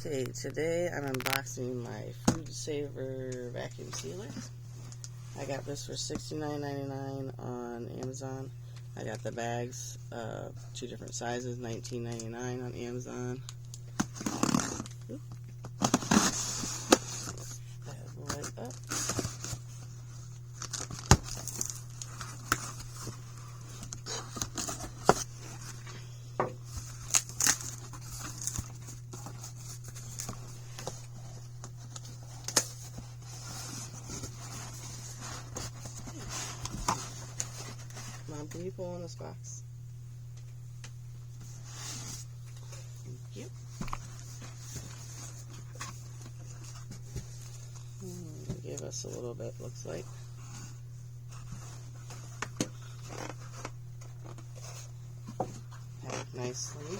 Okay, today I'm unboxing my FoodSaver vacuum sealer. I got this for $69.99 on Amazon. I got the bags, two different sizes, $19.99 on Amazon. Oop. That right up. Mom, can you pull on this box? Thank you. Give us a little bit, looks like. Packed nicely.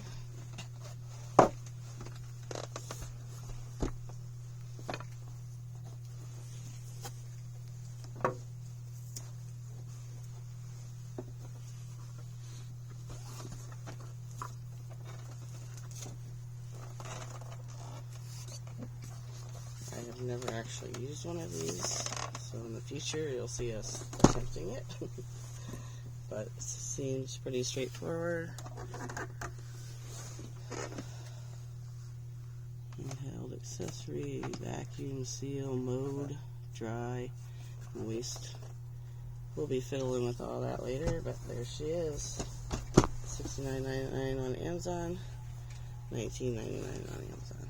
I have never actually used one of these, so in the future you'll see us attempting it. But it seems pretty straightforward. Handheld accessory, vacuum seal, mode, dry, and waste. We'll be fiddling with all that later, but there she is. $69.99 on Amazon, $19.99 on Amazon.